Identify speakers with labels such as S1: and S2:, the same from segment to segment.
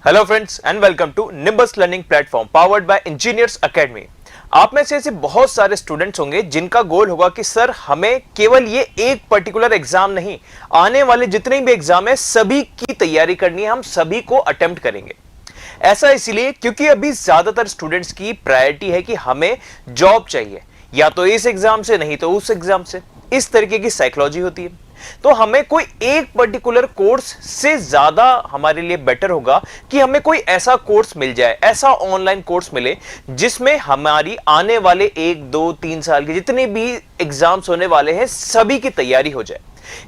S1: Hello friends and welcome to nimbus learning platform powered by engineers academy. आप में से ऐसे बहुत सारे स्टूडेंट्स होंगे जिनका गोल होगा कि सर हमें केवल ये एक पर्टिकुलर एग्जाम नहीं, आने वाले जितने भी एग्जाम है सभी की तैयारी करनी है, हम सभी को अटेम्प्ट करेंगे। ऐसा इसलिए क्योंकि अभी ज्यादातर स्टूडेंट्स की प्रायोरिटी है कि हमें जॉब चाहिए, या तो इस एग्जाम से नहीं तो उस एग्जाम से। इस तरीके की साइकोलॉजी होती है। तो हमें कोई एक पर्टिकुलर कोर्स से ज्यादा हमारे लिए बेटर होगा कि हमें कोई ऐसा कोर्स मिल जाए, ऐसा ऑनलाइन कोर्स मिले जिसमें हमारी आने वाले 1, 2, 3 साल के जितने भी एग्जाम्स होने वाले हैं सभी की तैयारी हो जाए।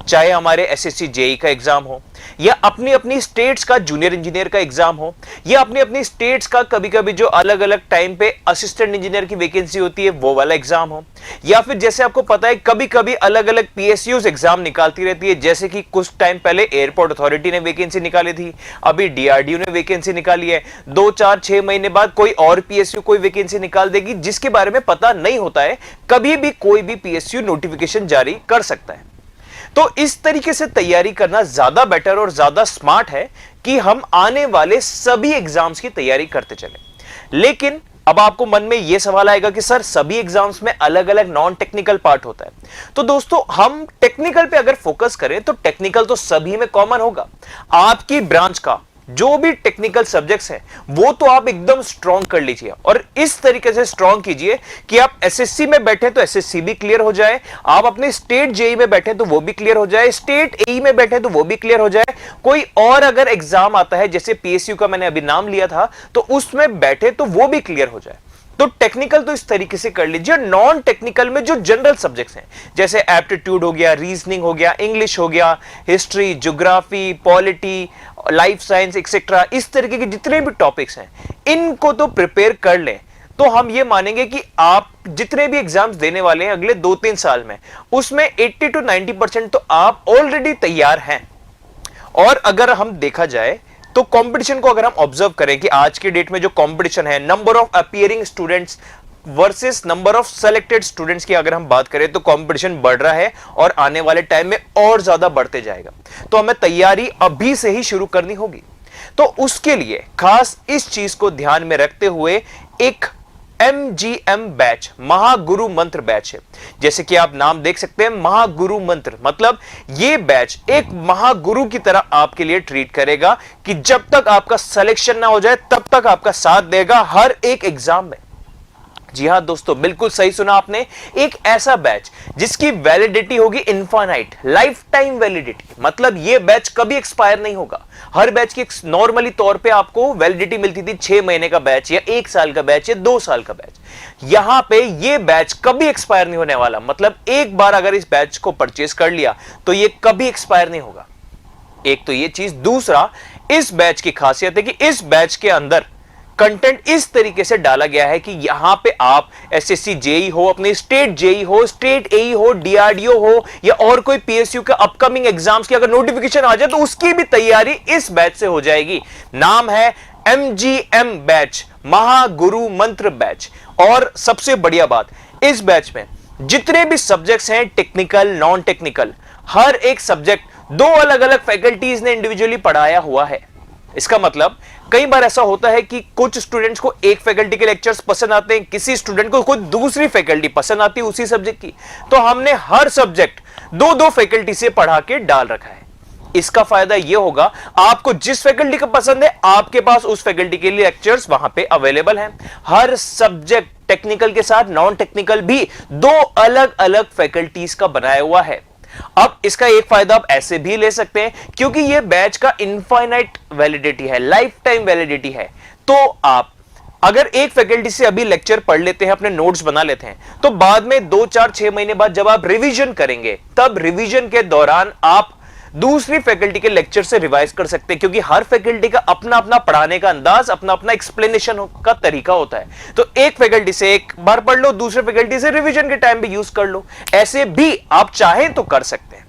S1: चाहे हमारे एसएससी जेई का एग्जाम हो, या अपनी अपनी स्टेट्स का जूनियर इंजीनियर का एग्जाम हो, या अपनी अपनी स्टेट्स का कभी कभी जो अलग अलग टाइम पे असिस्टेंट इंजीनियर की वैकेंसी होती है वो वाला एग्जाम हो, या फिर जैसे आपको पता है कभी कभी अलग अलग पीएसयूज एग्जाम निकालती रहती है। जैसे कि कुछ टाइम पहले एयरपोर्ट अथॉरिटी ने वैकेंसी निकाली थी, अभी डीआरडीओ ने वैकेंसी निकाली है, 2, 4, 6 महीने बाद कोई और पीएसयू कोई वैकेंसी निकाल देगी जिसके बारे में पता नहीं होता है। कभी भी कोई भी पीएसयू नोटिफिकेशन जारी कर सकता है। तो इस तरीके से तैयारी करना ज्यादा बेटर और ज्यादा स्मार्ट है कि हम आने वाले सभी एग्जाम्स की तैयारी करते चलें। लेकिन अब आपको मन में यह सवाल आएगा कि सर सभी एग्जाम्स में अलग अलग नॉन टेक्निकल पार्ट होता है। तो दोस्तों हम टेक्निकल पे अगर फोकस करें तो टेक्निकल तो सभी में कॉमन होगा। आपकी ब्रांच का जो भी टेक्निकल सब्जेक्ट्स हैं वो तो आप एकदम स्ट्रॉन्ग कर लीजिए, और इस तरीके से स्ट्रॉन्ग कीजिए कि आप एसएससी में बैठे तो एसएससी भी क्लियर हो जाए, आप अपने स्टेट जेई में बैठे तो वो भी क्लियर हो जाए, स्टेट एई में बैठे तो वो भी क्लियर हो जाए। कोई और अगर एग्जाम आता है जैसे पीएसयू का मैंने अभी नाम लिया था तो उसमें बैठे तो वो भी क्लियर हो जाए। तो टेक्निकल तो इस तरीके से कर लीजिए। नॉन टेक्निकल में जो जनरल सब्जेक्ट्स हैं जैसे एप्टीट्यूड हो गया, रीजनिंग हो गया, इंग्लिश हो गया, history, geography, polity, life science etcetera, इस तरीके के जितने भी टॉपिक्स हैं इनको तो प्रिपेयर कर लें। तो हम ये मानेंगे कि आप जितने भी एग्जाम्स देने वाले हैं अगले 2-3 साल में उसमें 80 to 90% तो आप ऑलरेडी तैयार हैं। और अगर हम देखा जाए तो कंपटीशन को अगर हम ऑब्जर्व करें कि आज के डेट में जो कंपटीशन है, number of appearing students versus number of selected students की अगर हम बात करें तो कंपटीशन बढ़ रहा है और आने वाले टाइम में और ज्यादा बढ़ते जाएगा। तो हमें तैयारी अभी से ही शुरू करनी होगी। तो उसके लिए खास इस चीज को ध्यान में रखते हुए एक MGM बैच, महागुरु मंत्र बैच है। जैसे कि आप नाम देख सकते हैं, महागुरु मंत्र मतलब ये बैच एक महागुरु की तरह आपके लिए ट्रीट करेगा कि जब तक आपका सिलेक्शन ना हो जाए तब तक आपका साथ देगा हर एक एग्जाम में। जी हां दोस्तों, बिल्कुल सही सुना आपने। एक ऐसा बैच जिसकी वैलिडिटी होगी इनफाइनाइट, लाइफ टाइम वैलिडिटी, मतलब यह बैच कभी एक्सपायर नहीं होगा। हर बैच की नॉर्मली तौर पे आपको वैलिडिटी मिलती थी 6 महीने का बैच या 1 साल का बैच या 2 साल का बैच। यहां पे यह बैच कभी एक्सपायर नहीं होने वाला, मतलब एक बार अगर इस बैच को परचेस कर लिया तो यह कभी एक्सपायर नहीं होगा। एक तो यह चीज। दूसरा, इस बैच की खासियत है कि इस बैच के अंदर कंटेंट इस तरीके से डाला गया है कि यहां पे आप एसएससी जेई हो, अपने स्टेट जेई हो, स्टेट एई हो, डीआरडीओ हो, या और कोई पीएसयू के अपकमिंग एग्जाम्स की अगर नोटिफिकेशन आ जाए तो उसकी भी तैयारी इस बैच से हो जाएगी। नाम है MGM बैच, महागुरु मंत्र बैच। और सबसे बढ़िया बात, इस बैच में जितने भी सब्जेक्ट्स हैं टेक्निकल, नॉन टेक्निकल, हर एक सब्जेक्ट 2 अलग अलग फैकल्टीज ने इंडिविजुअली पढ़ाया हुआ है। इसका मतलब कई बार ऐसा होता है कि कुछ स्टूडेंट्स को एक फैकल्टी के लेक्चर्स पसंद आते हैं, किसी स्टूडेंट को कोई दूसरी फैकल्टी पसंद आती है उसी सब्जेक्ट की। तो हमने हर सब्जेक्ट 2-2 फैकल्टी से पढ़ा के डाल रखा है। इसका फायदा यह होगा, आपको जिस फैकल्टी का पसंद है आपके पास उस फैकल्टी के लिए लेक्चर्स वहां पे अवेलेबल हैं। हर सब्जेक्ट टेक्निकल के साथ नॉन टेक्निकल भी 2 अलग अलग फैकल्टीज का बनाया हुआ है। अब इसका एक फायदा आप ऐसे भी ले सकते हैं क्योंकि यह बैच का इनफाइनाइट वैलिडिटी है, लाइफ टाइम वैलिडिटी है। तो आप अगर एक फैकल्टी से अभी लेक्चर पढ़ लेते हैं, अपने नोट्स बना लेते हैं, तो बाद में 2, 4, 6 महीने बाद जब आप रिवीजन करेंगे तब रिवीजन के दौरान आप दूसरी फैकल्टी के लेक्चर से रिवाइज कर सकते हैं, क्योंकि हर फैकल्टी का अपना अपना पढ़ाने का अंदाज, अपना अपना एक्सप्लेनेशन का तरीका होता है। तो एक फैकल्टी से एक बार पढ़ लो, दूसरे फैकल्टी से रिवीजन के टाइम भी यूज कर लो। ऐसे भी आप चाहें तो कर सकते हैं।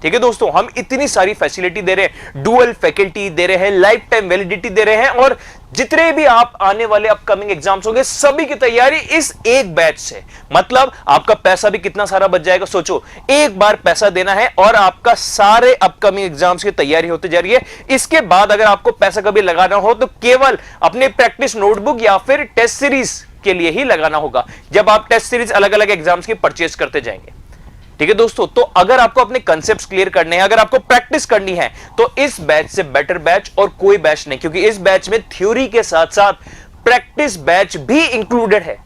S1: ठीक है दोस्तों, हम इतनी सारी फैसिलिटी दे रहे हैं, डुअल फैकल्टी दे रहे हैं, लाइफ टाइम वैलिडिटी दे रहे हैं, और जितने भी आप आने वाले अपकमिंग एग्जाम्स होंगे सभी की तैयारी इस एक बैच से। मतलब आपका पैसा भी कितना सारा बच जाएगा। सोचो, एक बार पैसा देना है और आपका सारे अपकमिंग एग्जाम्स की तैयारी होती जा रही है। इसके बाद अगर आपको पैसा कभी लगाना हो तो केवल अपने प्रैक्टिस नोटबुक या फिर टेस्ट सीरीज के लिए ही लगाना होगा, जब आप टेस्ट सीरीज अलग अलग एग्जाम्स की परचेज करते जाएंगे। ठीक है दोस्तों, तो अगर आपको अपने कंसेप्ट्स क्लियर करने हैं, अगर आपको प्रैक्टिस करनी है, तो इस बैच से बेटर बैच और कोई बैच नहीं, क्योंकि इस बैच में थ्योरी के साथ साथ प्रैक्टिस बैच भी इंक्लूडेड है।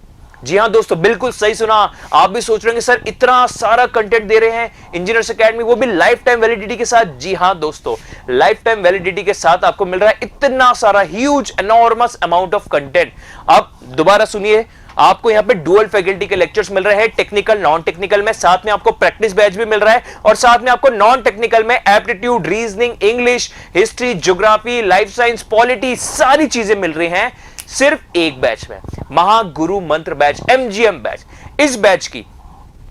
S1: जी हां दोस्तों, बिल्कुल सही सुना। आप भी सोच रहे हैं सर इतना सारा कंटेंट दे रहे हैं इंजीनियर्स एकेडमी, वो भी लाइफ टाइम वैलिडिटी के साथ। जी हां दोस्तों, लाइफ टाइम वैलिडिटी के साथ आपको मिल रहा है इतना सारा huge enormous amount of content. आप दोबारा सुनिए, आपको यहां पे डुअल फैकल्टी के लेक्चर्स मिल रहे हैं, टेक्निकल नॉन टेक्निकल में, साथ में आपको प्रैक्टिस बैच भी मिल रहा है, और साथ में आपको नॉन टेक्निकल में aptitude, reasoning, English, history, geography, life science, polity, सारी चीजें मिल रही हैं सिर्फ एक बैच में, महागुरु मंत्र बैच, एमजीएम बैच। इस बैच की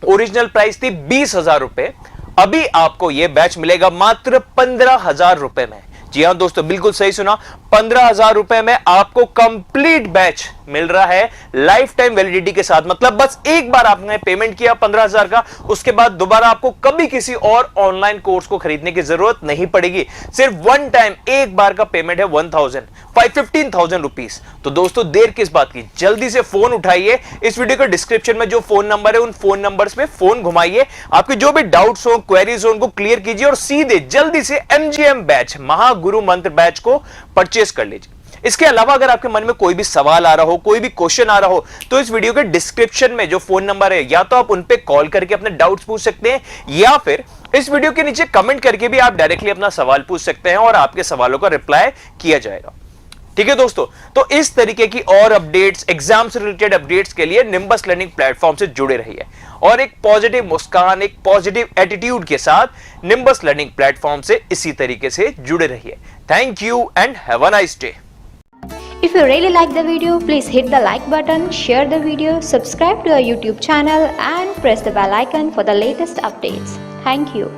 S1: ओरिजिनल प्राइस थी 20,000 रुपए, अभी आपको यह बैच मिलेगा मात्र 15,000 रुपए में। जी हां दोस्तों, बिल्कुल सही सुना, 15,000 रुपए में आपको कंप्लीट बैच मिल रहा है लाइफ टाइम वैलिडिटी के साथ। मतलब बस एक बार आपने पेमेंट किया 15,000 का, उसके बाद दोबारा आपको कभी किसी और ऑनलाइन कोर्स को खरीदने की जरूरत नहीं पड़ेगी। सिर्फ वन टाइम एक बार का पेमेंट है 15,000 रुपीस। तो दोस्तों देर किस बात की, जल्दी से फोन उठाइए, इस वीडियो के डिस्क्रिप्शन में जो फोन नंबर है उन फोन नंबर्स पे फोन घुमाइए, आपके जो भी डाउट्स हो, क्वेरीज हो, उनको क्लियर कीजिए और सीधे जल्दी से एमजीएम बैच, महागुरु मंत्र बैच को परचेस कर लीजिए। इसके अलावा अगर आपके मन में कोई भी सवाल आ रहा हो, कोई भी क्वेश्चन आ रहा हो, तो इस वीडियो के डिस्क्रिप्शन में जो फोन नंबर है, या तो आप उन पे कॉल करके अपने डाउट्स पूछ सकते हैं, या फिर इस वीडियो के नीचे कमेंट करके भी आप डायरेक्टली अपना सवाल पूछ सकते हैं और आपके सवालों का रिप्लाई किया जाएगा। ठीक है दोस्तों, तो इस तरीके की और अपडेट्स, एग्जाम से रिलेटेड अपडेट्स के लिए निंबस लर्निंग प्लेटफॉर्म से जुड़े रहिए और एक पॉजिटिव मुस्कान, एक पॉजिटिव एटीट्यूड के साथ निंबस लर्निंग प्लेटफॉर्म से इसी तरीके से जुड़े रहिए। Thank you and have a nice day.
S2: If you really like the video, please hit the like button, share the video, subscribe to our YouTube channel and press the bell icon for the latest updates. Thank you.